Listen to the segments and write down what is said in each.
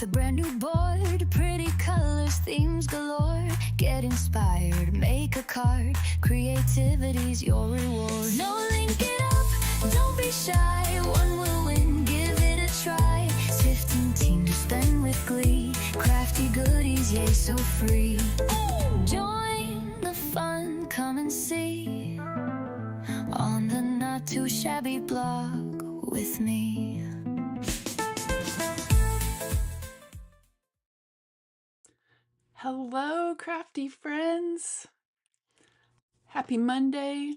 a brand new board, pretty colors, themes galore. Get inspired, make a card. Creativity's your reward. No, link it up, don't be shy. One will win, give it a try. 15 teams to spend with glee. Crafty goodies, yay, so free. Join the fun, come and see on the Not2Shabby blog with me. Hello, crafty friends. Happy Monday.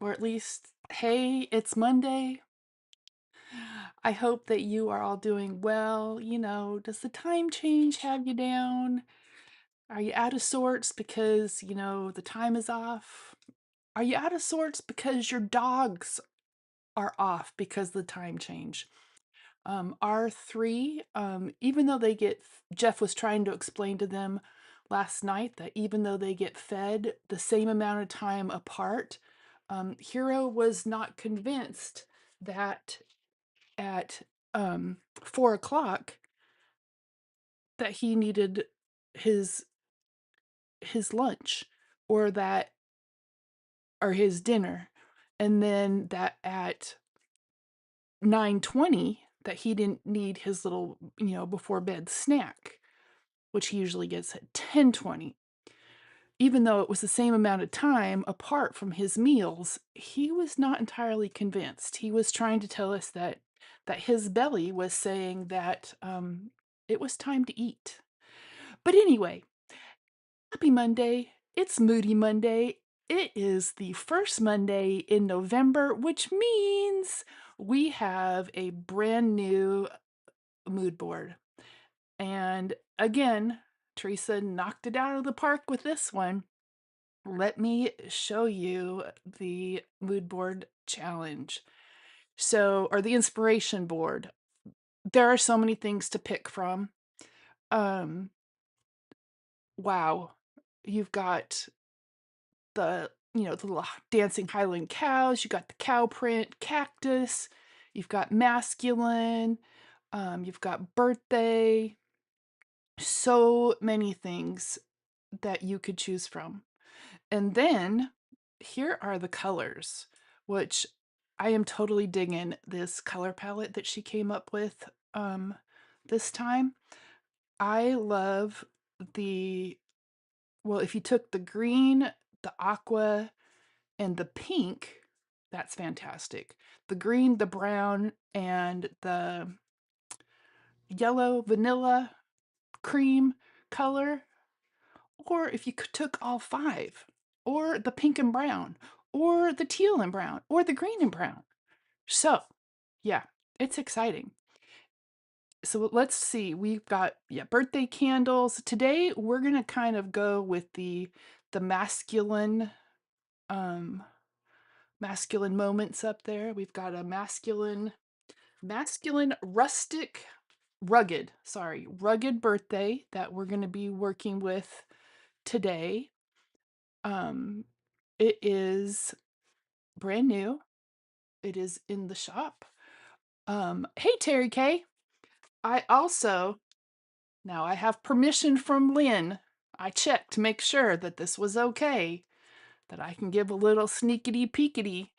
Or at least, hey, it's Monday. I hope that you are all doing well. You know, does the time change have you down? Are you out of sorts because, the time is off? Are you out of sorts because your dogs are off because of the time change? Our three, even though Jeff was trying to explain to them last night that even though they get fed the same amount of time apart, Hero was not convinced that at 4 o'clock that he needed his lunch or his dinner, and then that at 9:20 that he didn't need his little, before bed snack, which he usually gets at 10:20. Even though it was the same amount of time apart from his meals, he was not entirely convinced. He was trying to tell us that his belly was saying that it was time to eat. But anyway, happy Monday. It's Moody Monday. It is the first Monday in November, which means we have a brand new mood board. And again, Teresa knocked it out of the park with this one. Let me show you the mood board challenge. Or the inspiration board. There are so many things to pick from. Wow. You've got the little dancing Highland cows, you got the cow print, cactus, you've got masculine, you've got birthday, so many things that you could choose from. And then here are the colors, which I am totally digging this color palette that she came up with this time. I love if you took the green, the aqua, and the pink, that's fantastic. The green, the brown, and the yellow, vanilla, cream color. Or if you took all five, or the pink and brown, or the teal and brown, or the green and brown. So, yeah, it's exciting. So let's see. We've got birthday candles. Today we're gonna kind of go with the masculine masculine moments up there. We've got a masculine rustic rugged birthday that we're going to be working with today. It is brand new. It is in the shop. Hey Terry K. Now I have permission from Lynn. I checked to make sure that this was okay, that I can give a little sneakity peekity.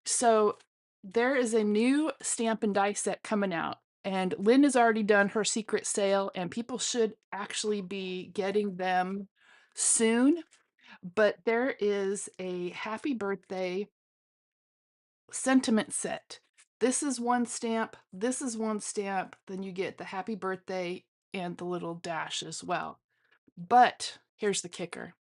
So there is a new stamp and die set coming out, and Lynn has already done her secret sale, and people should actually be getting them soon. But there is a happy birthday sentiment set. This is one stamp, this is one stamp, then you get the happy birthday and the little dash as well. But here's the kicker.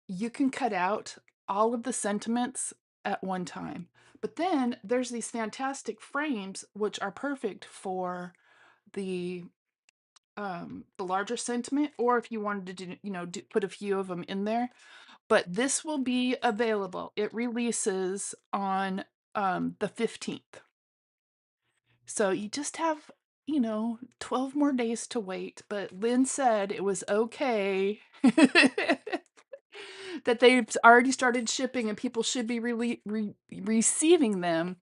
You can cut out all of the sentiments at one time. But then there's these fantastic frames which are perfect for the larger sentiment, or if you wanted to put a few of them in there. But this will be available. It releases on the 15th. So you just have 12 more days to wait. But Lynn said it was okay that they've already started shipping and people should be receiving them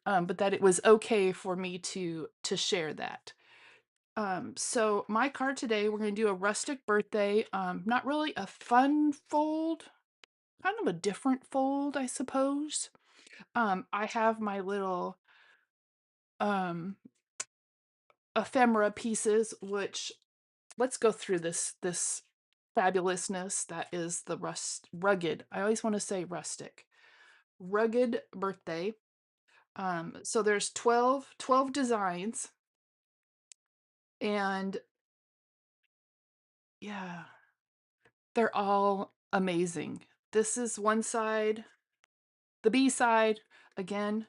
but that it was okay for me to share that. So my card today, we're going to do a rustic birthday. Not really a fun fold, kind of a different fold, I suppose. I have my little um ephemera pieces, which let's go through this fabulousness that is the rugged. I always want to say rustic. Rugged birthday. So there's 12 designs, and yeah, they're all amazing. This is one side, the B side. Again,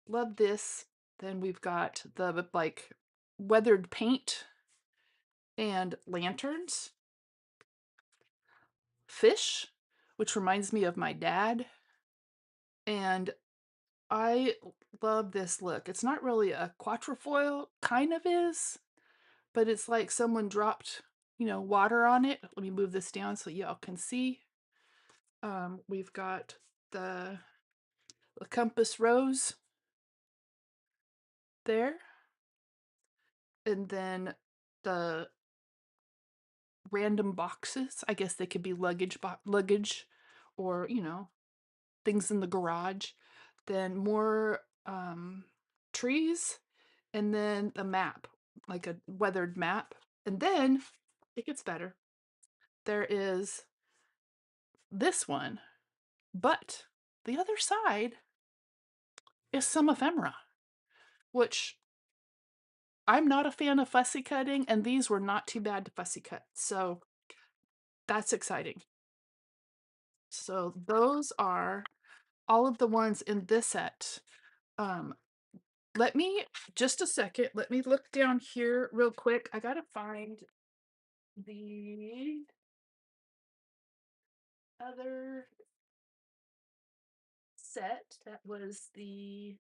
love this. Then we've got the like weathered paint and lanterns, fish, which reminds me of my dad. And I love this look. It's not really a quatrefoil, kind of is, but it's like someone dropped, water on it. Let me move this down so y'all can see. We've got the compass rose there, and then the random boxes. I guess they could be luggage, or things in the garage. Then more trees, and then the map, like a weathered map. And then it gets better. There is this one, but the other side is some ephemera, which I'm not a fan of fussy cutting, and these were not too bad to fussy cut. So that's exciting. So those are all of the ones in this set. Um, let me, just a second, let me look down here real quick. I gotta find the other set that was the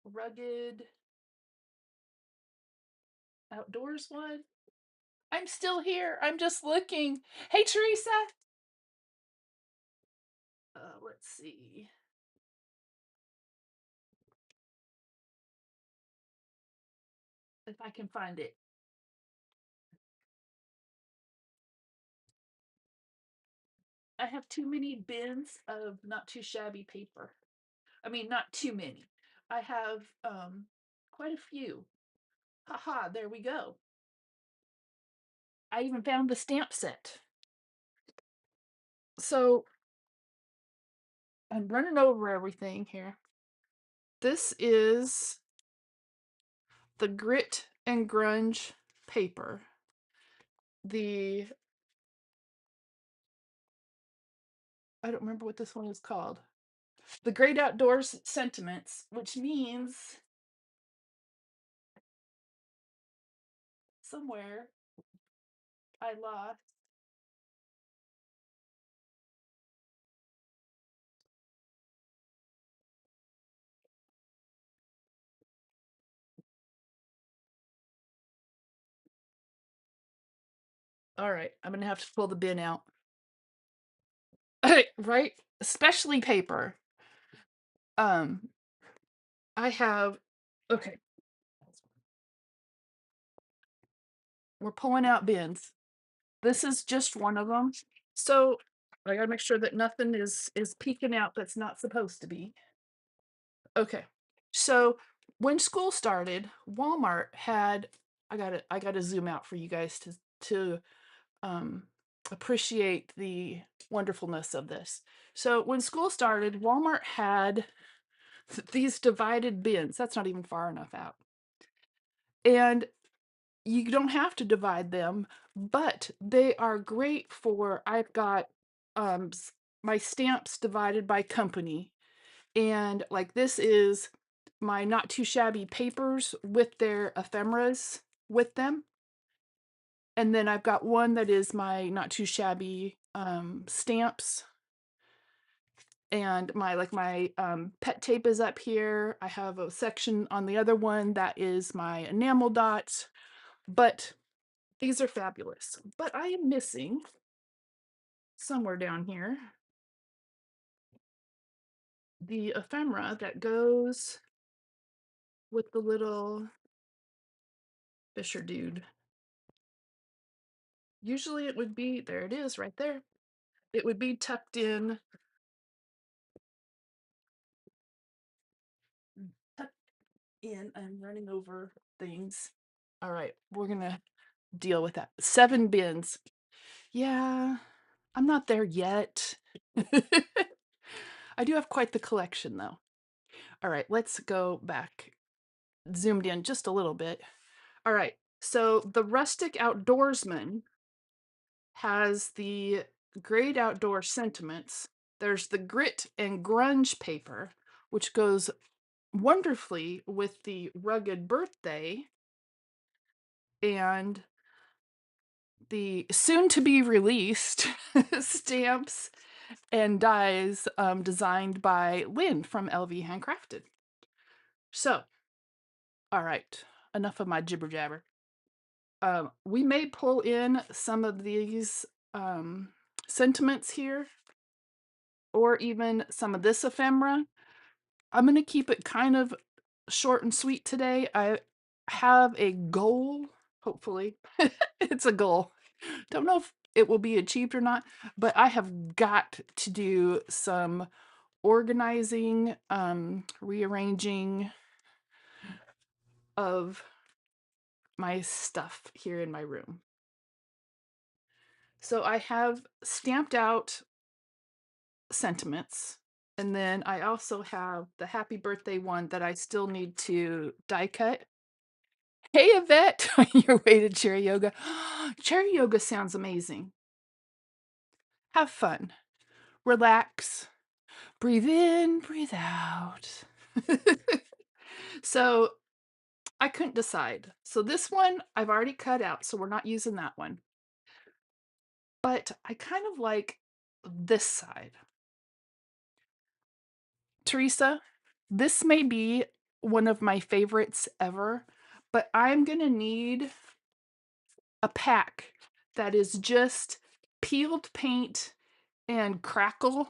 rugged outdoors one. I'm still here. I'm just looking. Hey, Teresa. Let's see if I can find it. I have too many bins of Not2Shabby paper. I mean, not too many. I have quite a few. Haha, there we go. I even found the stamp set. So I'm running over everything here. This is the grit and grunge paper. I don't remember what this one is called. The Great Outdoors Sentiments, which means somewhere I lost. All right, I'm gonna have to pull the bin out. Right? Especially paper. Um, I have, okay, we're pulling out bins. This is just one of them. So I gotta make sure that nothing is peeking out that's not supposed to be. Okay. So when school started, Walmart had, I gotta zoom out for you guys to um appreciate the wonderfulness of this. So when school started, Walmart had these divided bins. That's not even far enough out. And you don't have to divide them, but they are great for, I've got my stamps divided by company. And like this is my Not2Shabby papers with their ephemeras with them. And then I've got one that is my Not2Shabby stamps. And my pet tape is up here. I have a section on the other one that is my enamel dots. But these are fabulous. But I am missing somewhere down here the ephemera that goes with the little Fisher dude. Usually it would be, there it is right there. It would be tucked in, tucked in. I'm running over things. All right, we're gonna deal with that. 7 bins. Yeah, I'm not there yet. I do have quite the collection though. All right, let's go back. Zoomed in just a little bit. All right, so the rustic outdoorsman has the great outdoor sentiments. There's the grit and grunge paper, which goes wonderfully with the rugged birthday and the soon to be released stamps and dies designed by Lynn from LV Handcrafted. So, all right, enough of my jibber jabber. We may pull in some of these sentiments here, or even some of this ephemera. I'm going to keep it kind of short and sweet today. I have a goal, hopefully. It's a goal. Don't know if it will be achieved or not, but I have got to do some organizing, rearranging of my stuff here in my room. So I have stamped out sentiments, and then I also have the happy birthday one that I still need to die cut. Hey, Yvette, on your way to cherry yoga. Cherry yoga sounds amazing. Have fun, relax, breathe in, breathe out. So I couldn't decide. So this one I've already cut out, so we're not using that one. But I kind of like this side. Teresa, this may be one of my favorites ever, but I'm going to need a pack that is just peeled paint and crackle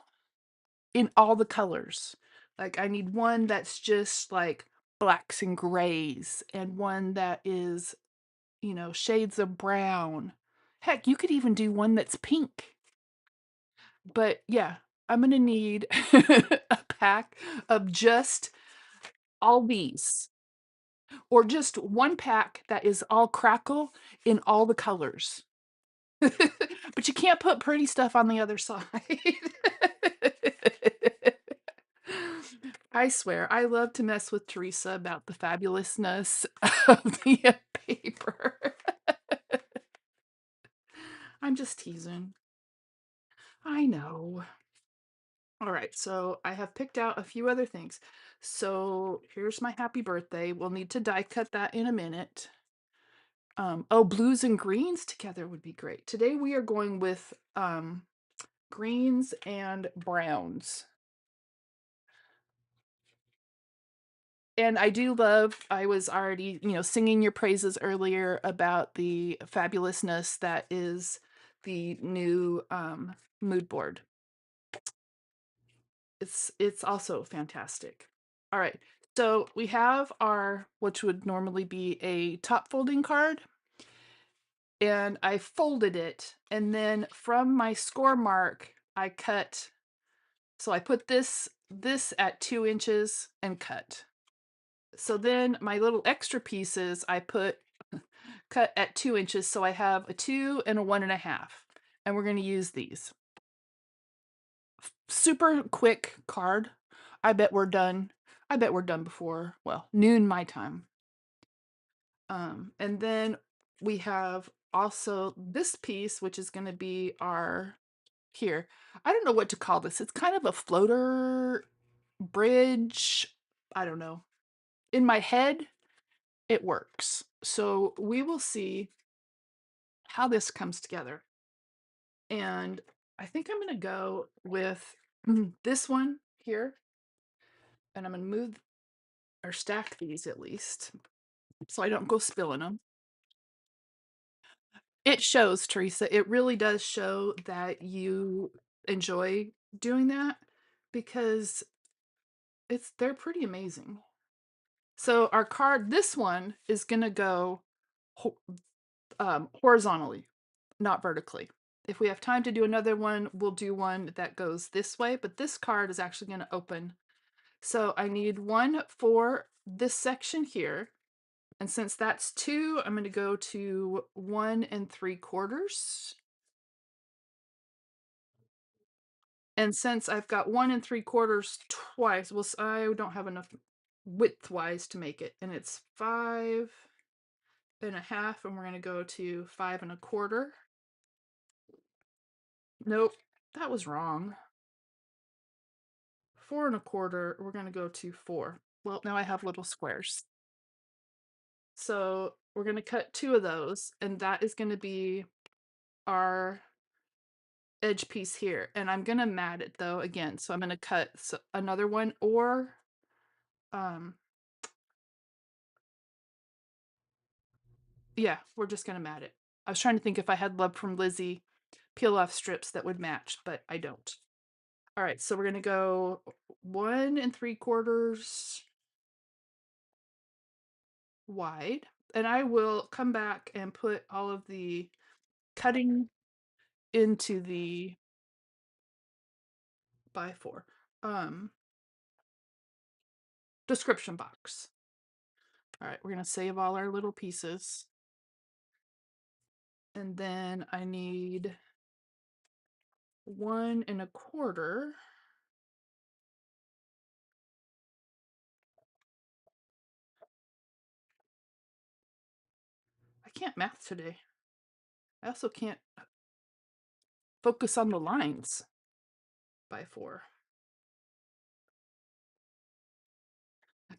in all the colors. Like I need one that's just like blacks and grays, and one that is, shades of brown. Heck, you could even do one that's pink. But yeah, I'm going to need a pack of just all these, or just one pack that is all crackle in all the colors. But you can't put pretty stuff on the other side. I swear, I love to mess with Teresa about the fabulousness of the paper. I'm just teasing. I know. All right, so I have picked out a few other things. So here's my happy birthday. We'll need to die cut that in a minute. Oh, blues and greens together would be great. Today we are going with greens and browns. And I do love, I was already, singing your praises earlier about the fabulousness that is the new mood board. It's also fantastic. All right. So we have our, which would normally be a top folding card, and I folded it, and then from my score mark, I cut. So I put this at 2 inches and cut. So then my little extra pieces I cut at 2 inches. So I have a 2 and a 1.5, and we're going to use these. Super quick card. I bet we're done. I bet we're done before, well, noon my time. And then we have also this piece, which is going to be our, here. I don't know what to call this. It's kind of a floater bridge. I don't know. In my head, it works. So we will see how this comes together. And I think I'm going to go with this one here. And I'm going to move or stack these at least so I don't go spilling them. It shows, Teresa. It really does show that you enjoy doing that, because they're pretty amazing. So our card, this one is gonna go horizontally, not vertically. If we have time to do another one, we'll do one that goes this way, but this card is actually going to open. So I need one for this section here. And since that's 2, I'm going to go to 1 3/4. And since I've got 1 3/4 twice, well, I don't have enough width-wise to make it. And it's 5 1/2, and we're going to go to 5 1/4. Nope, that was wrong. 4 1/4, we're going to go to 4. Well, now I have little squares. So we're going to cut 2 of those, and that is going to be our edge piece here. And I'm going to mat it though again. So I'm going to cut another one, or yeah, we're just going to mat it. I was trying to think if I had Love from Lizzie peel off strips that would match, but I don't. All right, so we're going to go 1 3/4 wide, and I will come back and put all of the cutting into the by 4 description box. All right, we're going to save all our little pieces. And then I need 1 1/4. I can't math today. I also can't focus on the lines. By 4.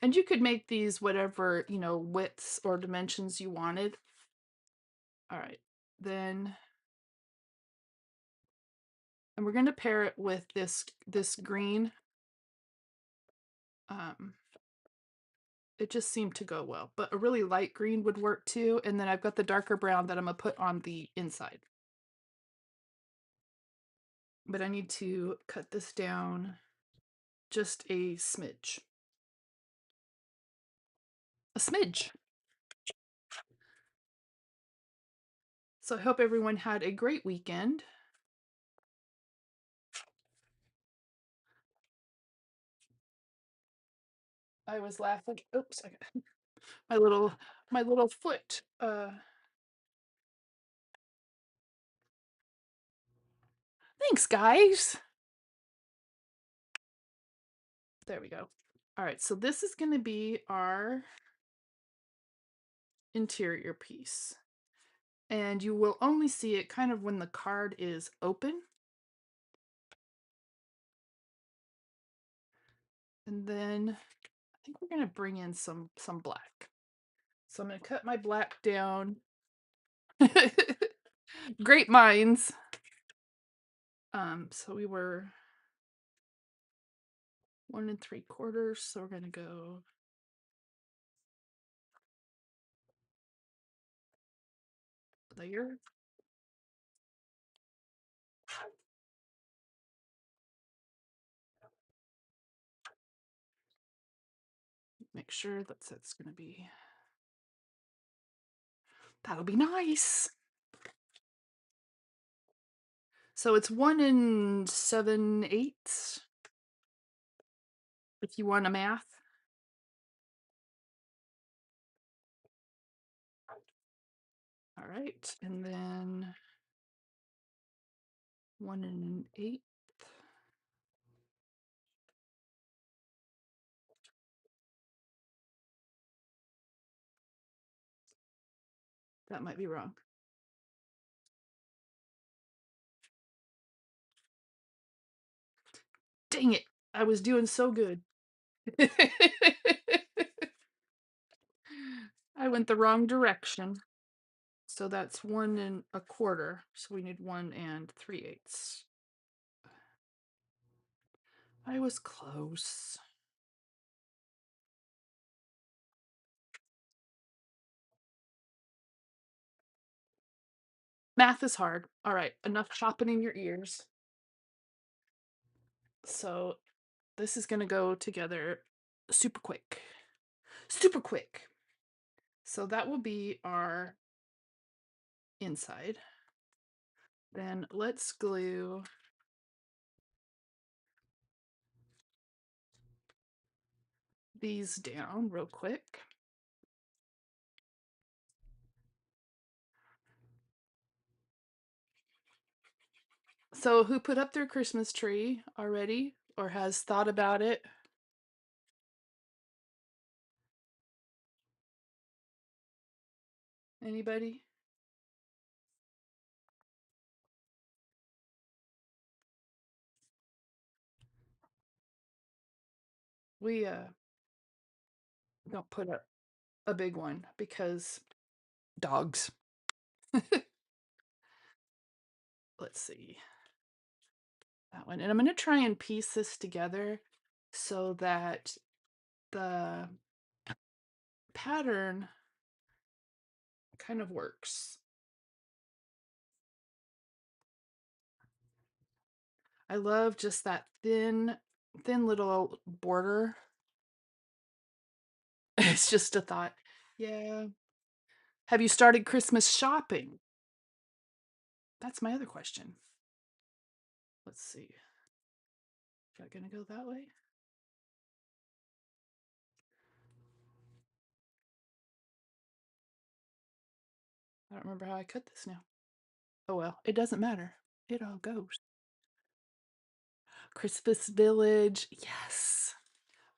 And you could make these whatever, widths or dimensions you wanted. All right, then, and we're going to pair it with this green. It just seemed to go well, but a really light green would work too. And then I've got the darker brown that I'm gonna put on the inside. But I need to cut this down just a smidge. A smidge. So I hope everyone had a great weekend. I was laughing. Oops, my little foot. Thanks, guys. There we go. All right, so this is going to be our interior piece. And you will only see it kind of when the card is open. And then I think we're going to bring in some black. So I'm going to cut my black down. Great minds. So we were 1 3/4, so we're going to go there. Make sure that's going to be, that'll be nice. So it's 1 7/8 if you want a math. All right, and then 1 1/8. That might be wrong. Dang it, I was doing so good. I went the wrong direction. So that's 1 1/4. So we need 1 3/8. I was close. Math is hard. All right, enough chopping in your ears. So This is going to go together super quick. Super quick. So that will be our inside. Then let's glue these down real quick. So who put up their Christmas tree already or has thought about it? Anybody? We don't put up a big one because dogs. Let's see. That one. And I'm going to try and piece this together so that the pattern kind of works. I love just that thin little border. It's just a thought. Yeah. Have you started Christmas shopping? That's my other question. Let's see. Is that going to go that way? I don't remember how I cut this now. Oh well, it doesn't matter. It all goes. Christmas Village. Yes.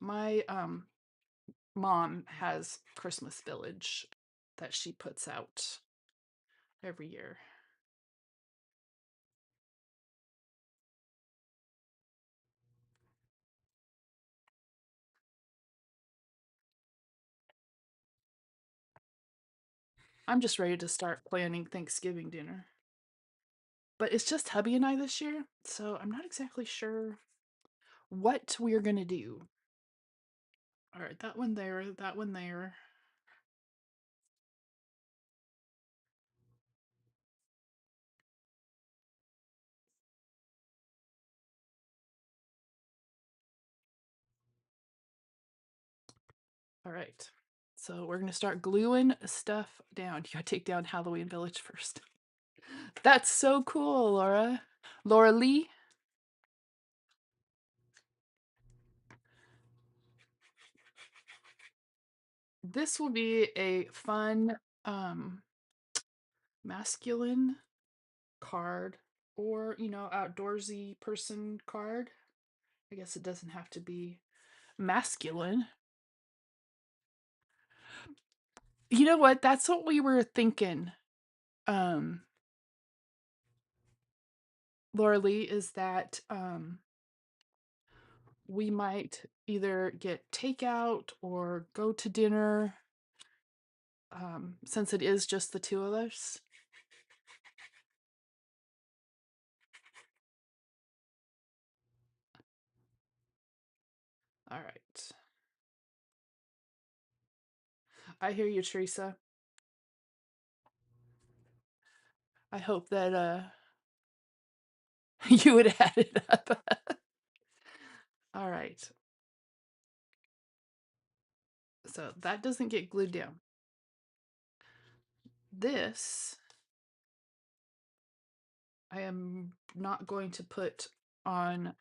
My mom has Christmas Village that she puts out every year. I'm just ready to start planning Thanksgiving dinner. But it's just hubby and I this year, so I'm not exactly sure what we're going to do. All right, that one there, that one there. All right. So we're going to start gluing stuff down. You got to take down Halloween Village first. That's so cool, Laura. Laura Lee. This will be a fun masculine card or, outdoorsy person card. I guess it doesn't have to be masculine. You know what? That's what we were thinking. Laura Lee, is that we might either get takeout or go to dinner since it is just the two of us. All right. I hear you, Teresa. I hope that you would add it up. All right. So that doesn't get glued down. This I am not going to put on.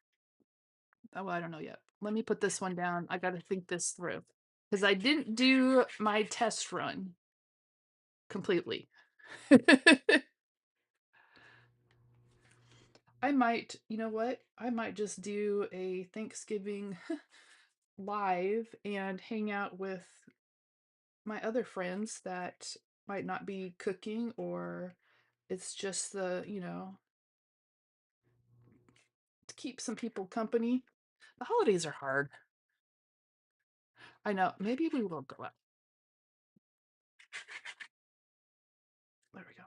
Oh, well, I don't know yet. Let me put this one down. I got to think this through because I didn't do my test run completely. I might, you know what? I might just do a Thanksgiving live and hang out with my other friends that might not be cooking, or it's just to keep some people company. The holidays are hard. I know. Maybe we will go out. There we go.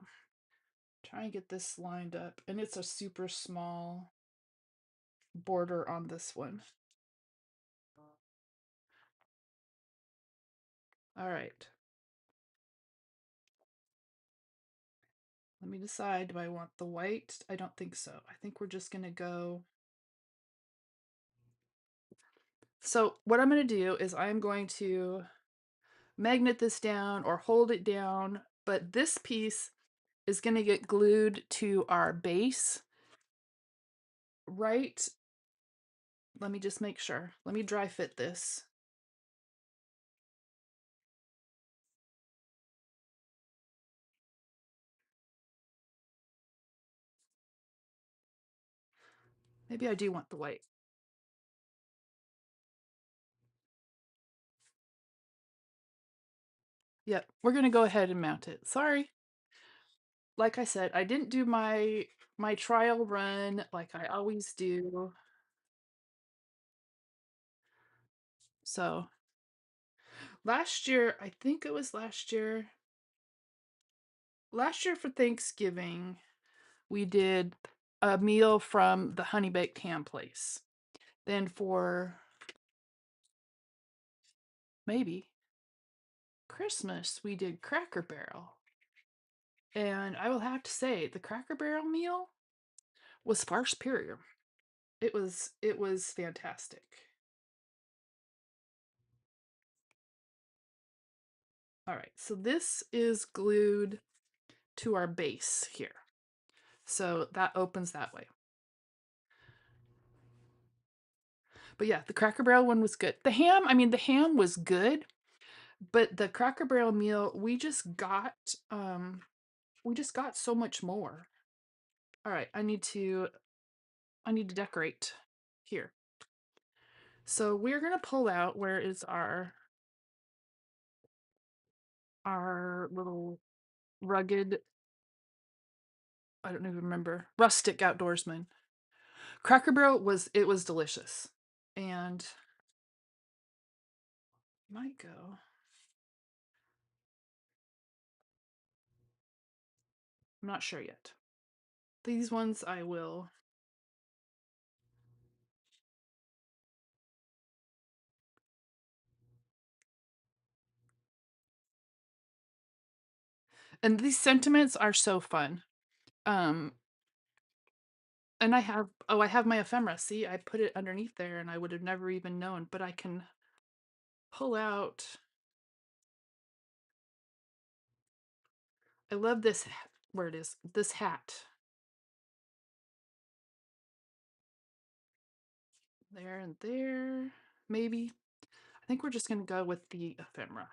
Try and get this lined up. And it's a super small border on this one. All right. Let me decide. Do I want the white? I don't think so. I think we're just going to go So what I'm going to do is I'm going to magnet this down or hold it down, but this piece is going to get glued to our base. Right. Let me just make sure. Let me dry fit this. Maybe I do want the white. Yep, we're going to go ahead and mount it. Sorry. Like I said, I didn't do my trial run like I always do. So, last year, I think it was last year for Thanksgiving, we did a meal from the Honey Baked Ham place. Then for maybe Christmas, we did Cracker Barrel. And I will have to say, the Cracker Barrel meal was far superior. It was fantastic. All right, so this is glued to our base here. So that opens that way. But yeah, the Cracker Barrel one was good. The ham was good, but the Cracker Barrel meal, we just got so much more. All right, I need to decorate here. So we're going to pull out, where is our little rugged, I don't even remember, rustic outdoorsman. Cracker Barrel was delicious. And might go. I'm not sure yet. These ones I will. And these sentiments are so fun. Um and I have my ephemera. See, I put it underneath there and I would have never even known, but I can pull out. I love this, where it is, this hat. There and there, maybe. I think we're just going to go with the ephemera.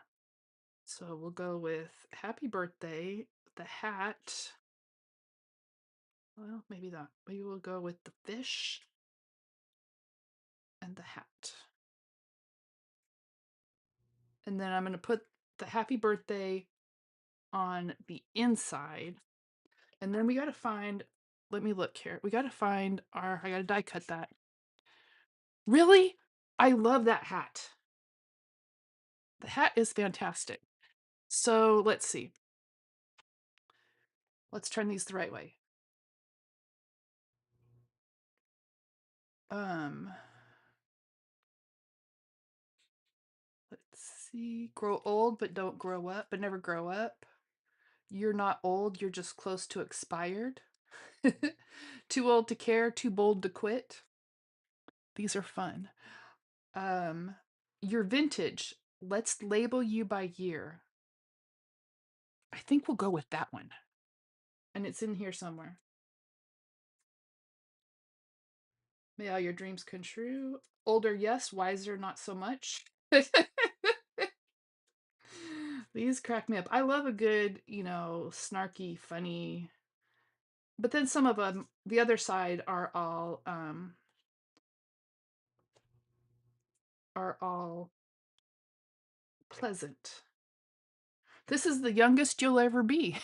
So we'll go with happy birthday, the hat. Well, maybe that. Maybe we'll go with the fish and the hat. And then I'm going to put the happy birthday on the inside. And then we got to find, let me look here. We got to find I got to die cut that. Really? I love that hat. The hat is fantastic. So let's see. Let's turn these the right way. Let's see. Grow old, but don't grow up, but never grow up. You're not old, you're just close to expired. Too old to care, too bold to quit. These are fun. You're vintage. Let's label you by year. I think we'll go with that one. And it's in here somewhere. May all your dreams come true. Older, yes. Wiser, not so much. These crack me up. I love a good, snarky, funny. But then some of them, the other side, are all pleasant. This is the youngest you'll ever be.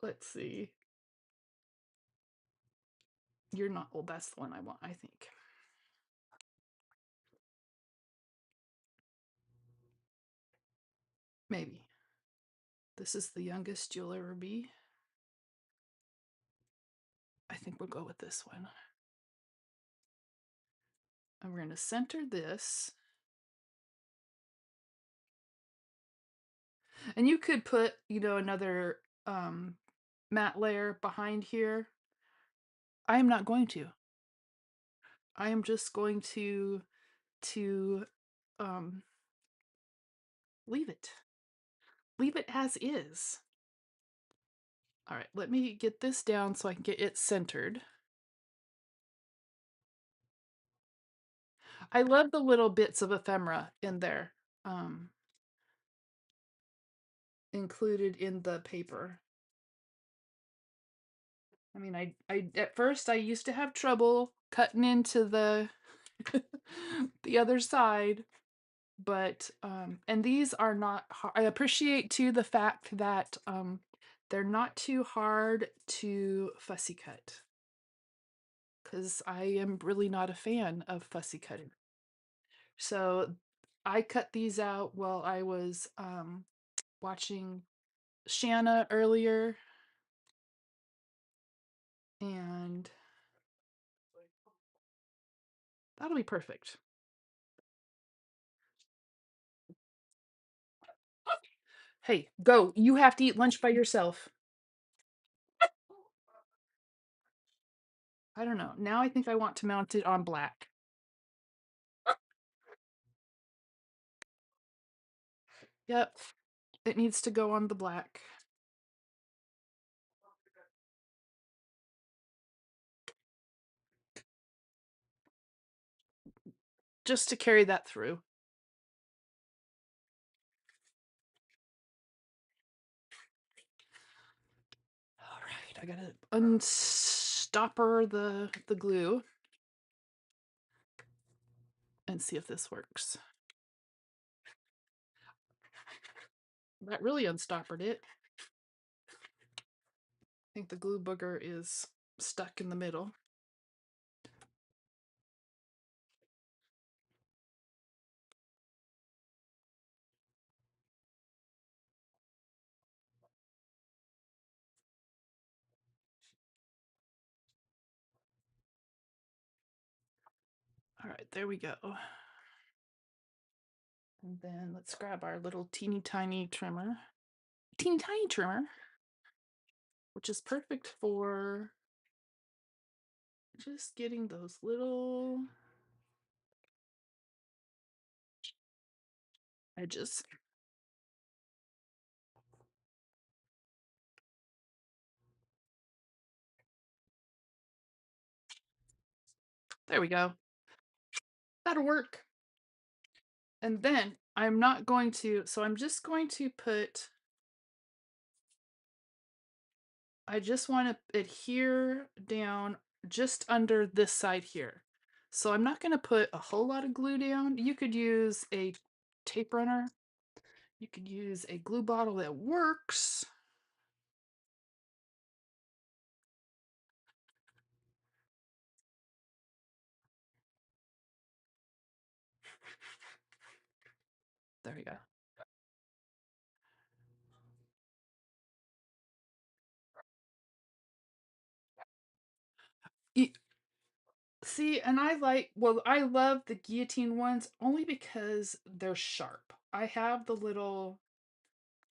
Let's see. You're not old. That's the one I want, I think. Maybe. This is the youngest you'll ever be. I think we'll go with this one. And we're going to center this. And you could put, another matte layer behind here. I am not going to. I am just going to um leave it. Leave it as is. All right, let me get this down so I can get it centered. I love the little bits of ephemera in there, included in the paper. I mean, I at first I used to have trouble cutting into the the other side, but and these are not I appreciate too the fact that they're not too hard to fussy cut, because I am really not a fan of fussy cutting. So I cut these out while I was watching Shanna earlier, and that'll be perfect. Hey, go. You have to eat lunch by yourself. I don't know. Now I think I want to mount it on black. Yep. It needs to go on the black. Just to carry that through. All right, I gotta unstopper the glue and see if this works. That really unstoppered it. I think the glue booger is stuck in the middle. All right, there we go. And then let's grab our little teeny tiny trimmer. Teeny tiny trimmer, which is perfect for just getting those little edges. There we go. That'll work. And then I'm not going to, so I'm just going to put, I just want to adhere down just under this side here. So I'm not going to put a whole lot of glue down. You could use a tape runner. You could use a glue bottle that works. There we go. See, and I love the guillotine ones only because they're sharp. I have the little,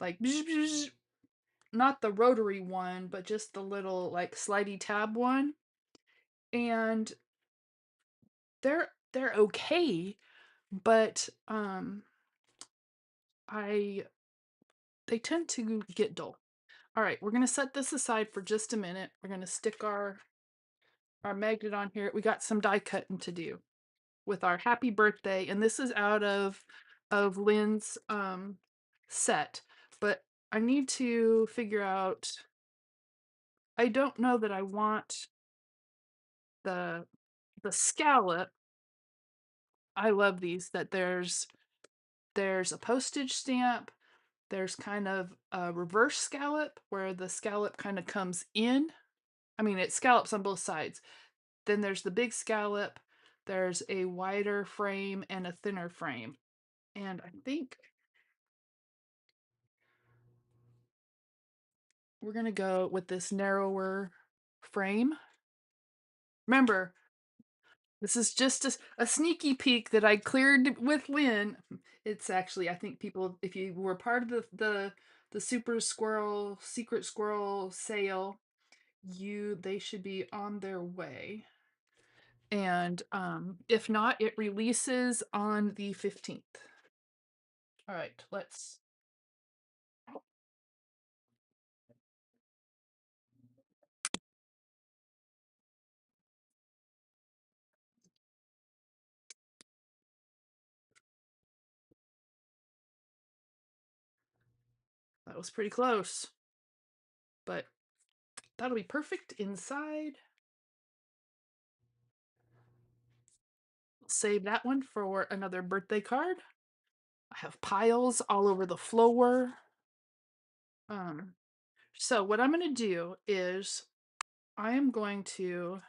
like, not the rotary one, but just the little, like, slidey tab one. And they're okay, but I they tend to get dull. All right, we're gonna set this aside for just a minute. We're gonna stick our magnet on here. We got some die cutting to do with our happy birthday, and this is out of Lynn's set, but I need to figure out, I don't know that I want the the scallop. I love these, that there's a postage stamp, there's kind of a reverse scallop where the scallop kind of comes in. I mean, it scallops on both sides. Then there's the big scallop, there's a wider frame and a thinner frame. And I think we're going to go with this narrower frame. Remember, this is just a sneaky peek that I cleared with Lynn. It's actually, I think people, if you were part of the Super Squirrel, Secret Squirrel sale, they should be on their way. And if not, it releases on the 15th. All right, let's. That was pretty close, but that'll be perfect inside. Save that one for another birthday card. I have piles all over the floor. Um, so what I'm going to do is I am going to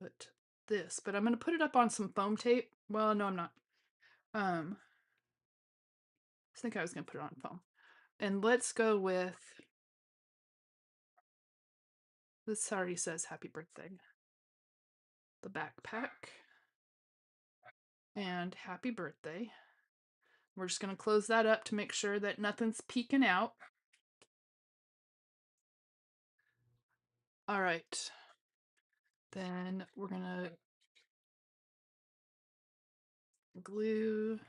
put this, but I'm going to put it up on some foam tape. Well, no, I'm not. I think I was going to put it on foam. And let's go with, this already says happy birthday. The backpack. And happy birthday. We're just going to close that up to make sure that nothing's peeking out. All right. Then we're going to glue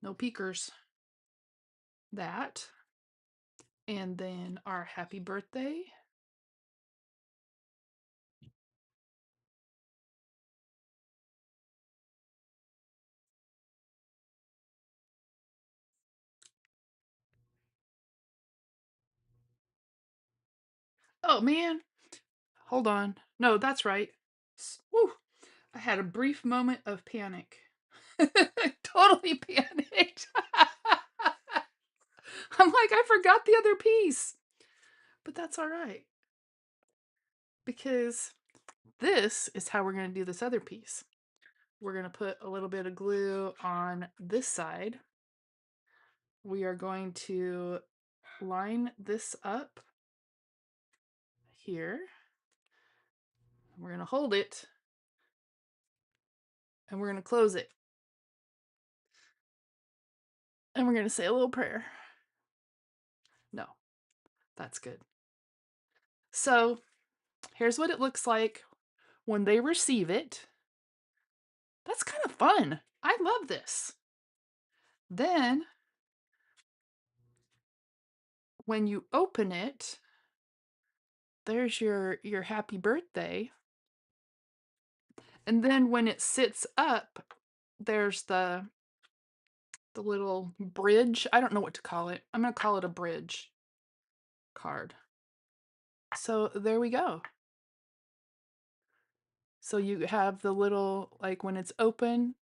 no peekers. That. And then our happy birthday. Oh man. Hold on. No, that's right. Woo. I had a brief moment of panic. Totally panicked. I'm like, I forgot the other piece. But that's all right. Because this is how we're going to do this other piece. We're going to put a little bit of glue on this side. We are going to line this up here. We're going to hold it. And we're going to close it. And we're going to say a little prayer. No, that's good. So here's what it looks like when they receive it. That's kind of fun. I love this. Then when you open it, there's your happy birthday. And then when it sits up, there's the little bridge. I don't know what to call it. I'm going to call it a bridge card. So there we go. So you have the little, like when it's open,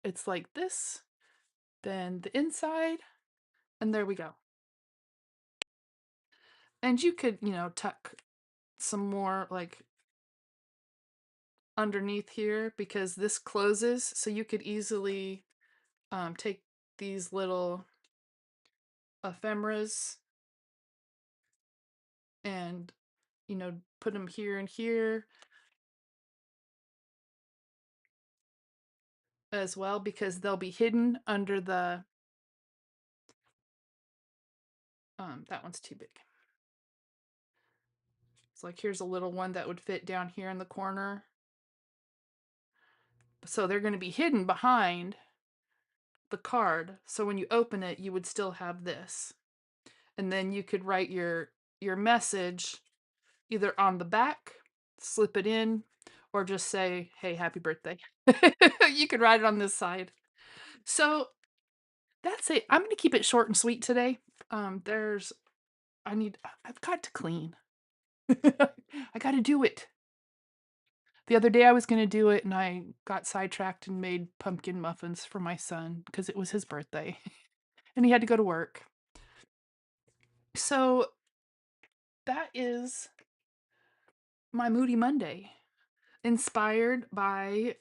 it's like this, then the inside, and there we go. And you could, tuck some more like underneath here because this closes, so you could easily take these little ephemeras and put them here and here as well, because they'll be hidden under the that one's too big. It's like here's a little one that would fit down here in the corner. So they're going to be hidden behind the card, so when you open it you would still have this, and then you could write your message either on the back, slip it in, or just say, hey, happy birthday. You could write it on this side. So that's it. I'm going to keep it short and sweet today. I've got to clean. I got to do it. The other day I was going to do it and I got sidetracked and made pumpkin muffins for my son because it was his birthday and he had to go to work. So that is my Moody Monday, inspired by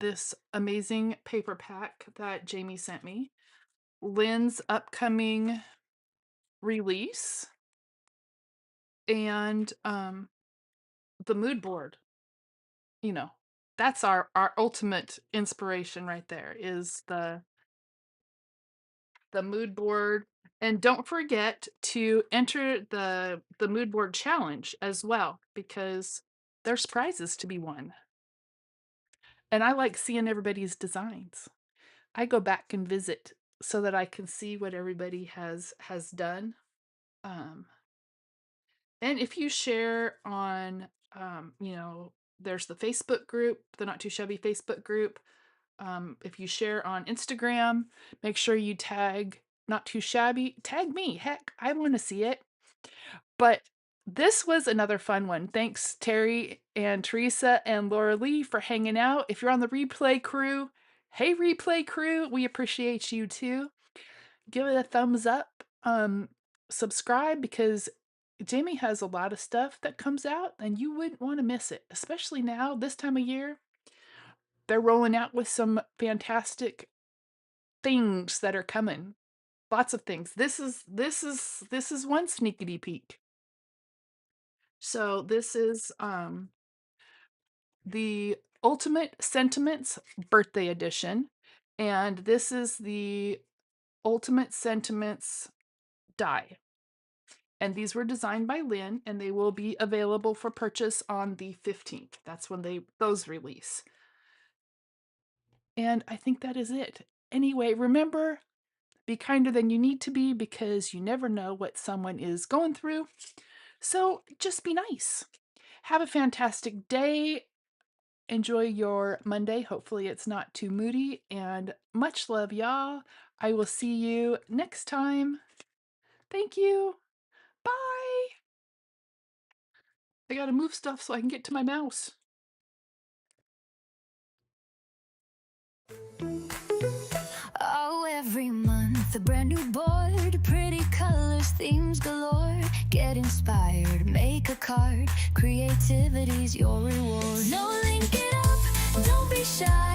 this amazing paper pack that Jamie sent me. Lynn's upcoming release and the mood board, That's our ultimate inspiration right there, is the mood board. And don't forget to enter the mood board challenge as well, because there's prizes to be won. And I like seeing everybody's designs. I go back and visit so that I can see what everybody has done. Um, and if you share on, there's the Facebook group, the Not2Shabby Facebook group. If you share on Instagram, make sure you tag Not2Shabby. Tag me. Heck, I want to see it. But this was another fun one. Thanks, Terry and Teresa and Laura Lee, for hanging out. If you're on the replay crew, hey, replay crew, we appreciate you too. Give it a thumbs up. Subscribe, because Jamie has a lot of stuff that comes out and you wouldn't want to miss it, especially now, this time of year. They're rolling out with some fantastic things that are coming. Lots of things. This is one sneakity peek. So this is the Ultimate Sentiments Birthday Edition, and this is the Ultimate Sentiments die. And these were designed by Lynn, and they will be available for purchase on the 15th. That's when those release. And I think that is it. Anyway, remember, be kinder than you need to be, because you never know what someone is going through. So just be nice. Have a fantastic day. Enjoy your Monday. Hopefully it's not too moody, and much love, y'all. I will see you next time. Thank you. Bye. I gotta move stuff so I can get to my mouse. Oh, every month a brand new board, pretty colors, themes galore. Get inspired, make a card, creativity's your reward. No, link it up, don't be shy.